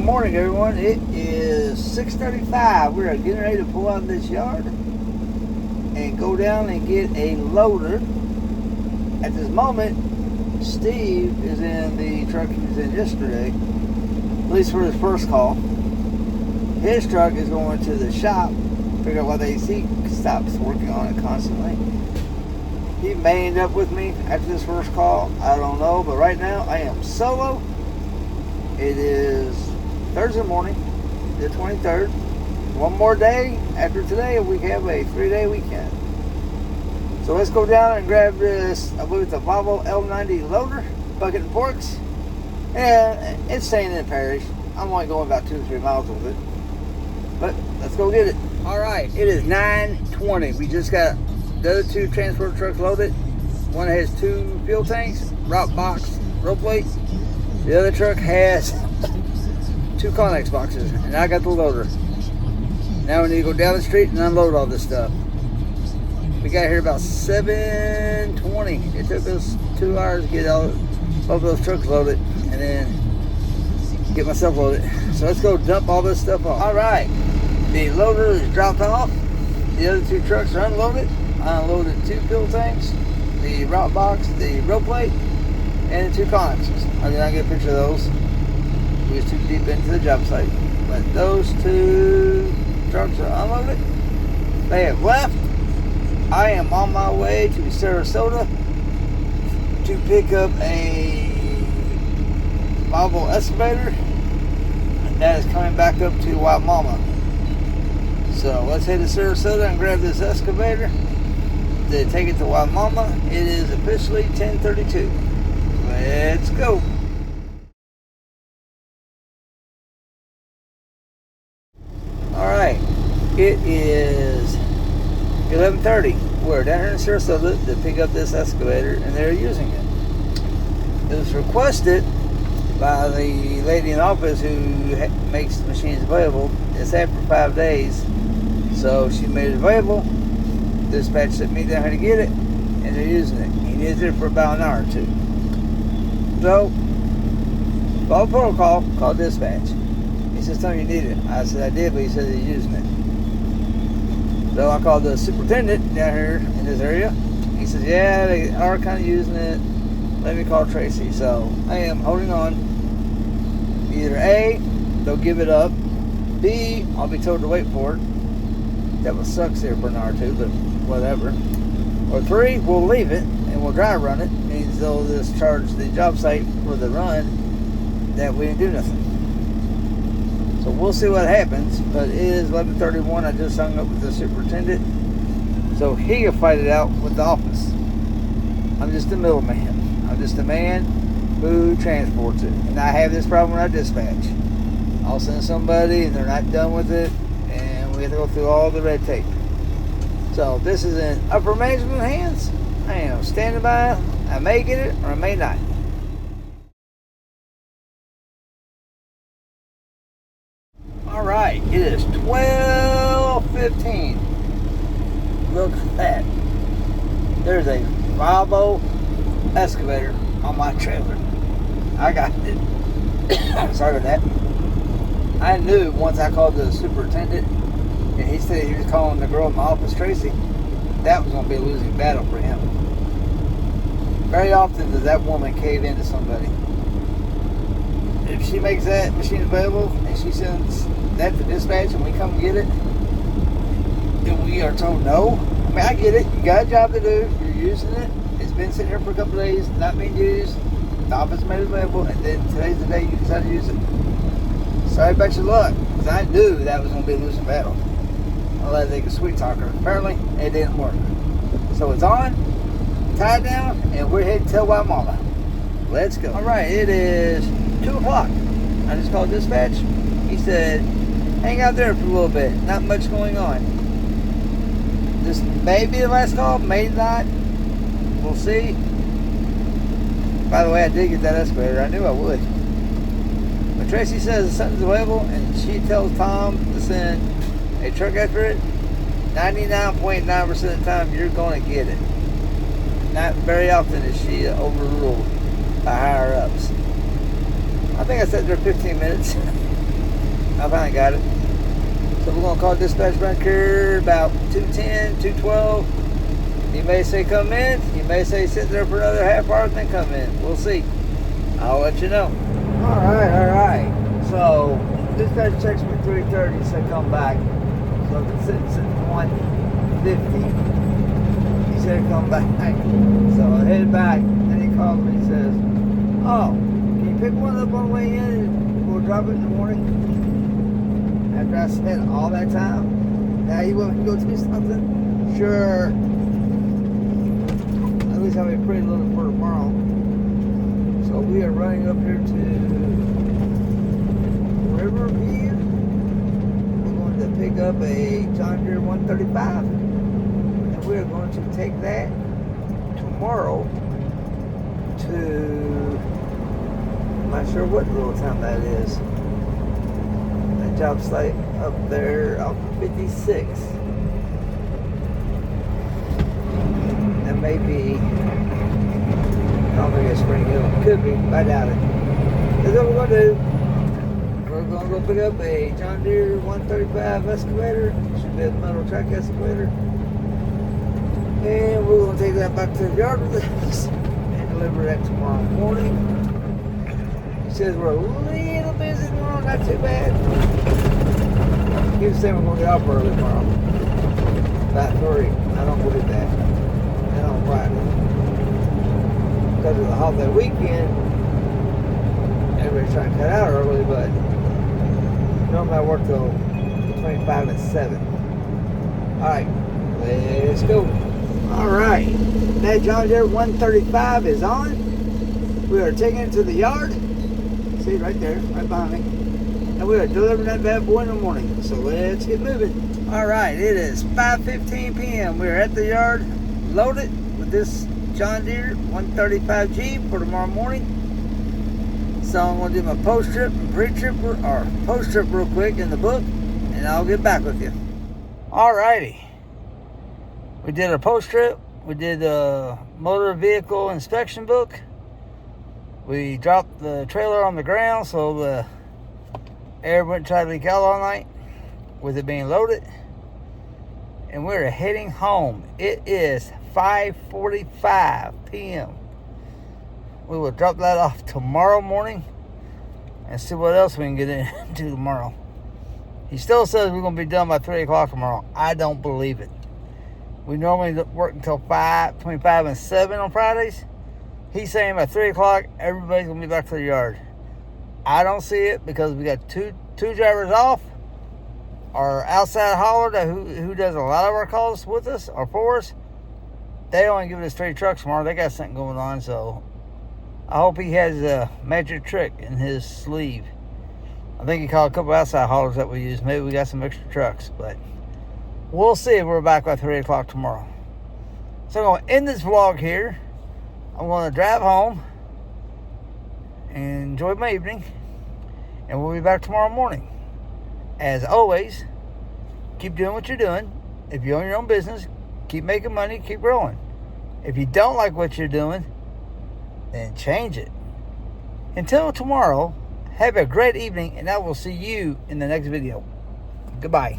morning, everyone. It is 6:35. We are getting ready to pull out of this yard and go down and get a loader. At this moment, Steve is in the truck he was in yesterday, at least for his first call. His truck is going to the shop, figure out why the AC stops working on it constantly. He may end up with me after this first call. I don't know, but right now I am solo. It is Thursday morning, the 23rd. One more day after today, and we have a 3-day weekend. So let's go down and grab this, I believe it's a Volvo L90 loader, bucket and forks. And it's staying in the parish. I'm only going about 2 to 3 miles with it. But let's go get it. All right, it is 9:20. We just got the other 2 transport trucks loaded. One has 2 fuel tanks, rock box, roll plate. The other truck has 2 Connex boxes, and I got the loader. Now we need to go down the street and unload all this stuff. We got here about 7:20. It took us 2 hours to get both of those trucks loaded and then get myself loaded. So let's go dump all this stuff off. All right, the loader is dropped off. The other 2 trucks are unloaded. I unloaded 2 fuel tanks, the rock box, the roll plate, and 2 Connexes. I did not get a picture of those. We was too deep into the job site. But those 2 trucks are unloaded. They have left. I am on my way to Sarasota to pick up a Volvo excavator that is coming back up to Waimama. So let's head to Sarasota and grab this excavator to take it to Waimama. It is officially 10:32. Let's go. All right, it is 11:30. We're down here in Sarasota to pick up this excavator, and they're using it. It was requested by the lady in the office who makes the machines available. It's had for 5 days, so she made it available. Dispatch sent me down here to get it, and they're using it. He needs it for about an hour or 2. So, called protocol, called dispatch. He says, "Tell me you need it." I said, "I did," but he said he's using it. So I called the superintendent down here in this area. He says, "Yeah, they are kind of using it. Let me call Tracy." So I am holding on. Either A, they'll give it up. B, I'll be told to wait for it. That one sucks there for an hour or 2, but whatever. Or 3, we'll leave it and we'll dry run it. Means they'll just charge the job site for the run that we didn't do nothing. So we'll see what happens. But it is 11:31. I just hung up with the superintendent, so he can fight it out with the office. I'm just a middleman. I'm just a man who transports it, and I have this problem when I dispatch. I'll send somebody and they're not done with it, and we have to go through all the red tape. So this is in upper management hands. I am standing by. I may get it or I may not. All right, it is 12:15. Look at that. There's a Volvo excavator on my trailer. I got it. Sorry about that. I knew once I called the superintendent, and he said he was calling the girl in my office, Tracy, that was going to be a losing battle for him. Very often does that woman cave into somebody. If she makes that machine available and she sends that to dispatch and we come get it, and we are told no. I mean, I get it. You got a job to do. You're using it. It's been sitting here for a couple of days, not being used. The office made it available, and then today's the day you decide to use it. Sorry about your luck, because I knew that was going to be a losing battle. Unless they could sweet talk her. Apparently, it didn't work. So it's on, tied down, and we're heading to Waimama. Let's go. All right, it is 2 o'clock. I just called dispatch. He said, hang out there for a little bit. Not much going on. This may be the last call, may not. We'll see. By the way, I did get that excavator. I knew I would. But Tracy says something's available, and she tells Tom to send a truck after it. 99.9% of the time, you're going to get it. Not very often is she overruled by higher ups. I think I sat there 15 minutes. I finally got it. So we're going to call dispatch back here about 2:10, 2:12. You may say come in. You may say sit there for another half hour and then come in. We'll see. I'll let you know. All right. So dispatch texted me 3:30, said come back. So I've been sitting since 1:50. He said come back. So I headed back. Then he called me and says, oh, can you pick one up on the way in and we'll drop it in the morning? After I spent all that time. Now you want me to go do something? Sure. At least I'll be pretty little for tomorrow. So we are running up here to Riverview. We're going to pick up a John Deere 135. And we are going to take that tomorrow to, I'm not sure what little town that is. That job site up there off 56. That may be, I don't think it's Spring Hill. Could be, but I doubt it. That's what we're going to do. We're going to go pick up a John Deere 135 excavator. Should be a metal track excavator. And we're going to take that back to the yard with us and deliver that tomorrow morning. He says we're a little busy tomorrow, not too bad. He was saying we're going to get off early tomorrow. About 3. I don't believe that. And on Friday. Because of the holiday weekend, everybody's trying to cut out early, but normally I work till between 5 and 7. Alright, let's go. Alright, that John Deere 135 is on. We are taking it to the yard. See, right there, right behind me. And we are delivering that bad boy in the morning. So let's get moving. Alright, it is 5:15 p.m. We are at the yard, loaded with this John Deere 135G for tomorrow morning. So I'm going to do my post-trip and pre-trip, or post-trip real quick in the book, and I'll get back with you. Alrighty. We did our post-trip. We did the motor vehicle inspection book. We dropped the trailer on the ground so the air wouldn't try to leak out all night with it being loaded. And we're heading home. It is 5:45 p.m. We will drop that off tomorrow morning and see what else we can get into tomorrow. He still says we're going to be done by 3 o'clock tomorrow. I don't believe it. We normally work until 5, between 5 and 7 on Fridays. He's saying by 3 o'clock, everybody's going to be back to the yard. I don't see it because we got two drivers off. Our outside hauler who does a lot of our calls with us or for us, they only give us 3 trucks tomorrow. They got something going on, so I hope he has a magic trick in his sleeve. I think he called a couple outside haulers that we use. Maybe we got some extra trucks, but we'll see if we're back by 3 o'clock tomorrow. So I'm going to end this vlog here. I'm going to drive home and enjoy my evening, and we'll be back tomorrow morning. As always, keep doing what you're doing. If you own your own business, keep making money, keep growing. If you don't like what you're doing, then change it. Until tomorrow, have a great evening, and I will see you in the next video. Goodbye.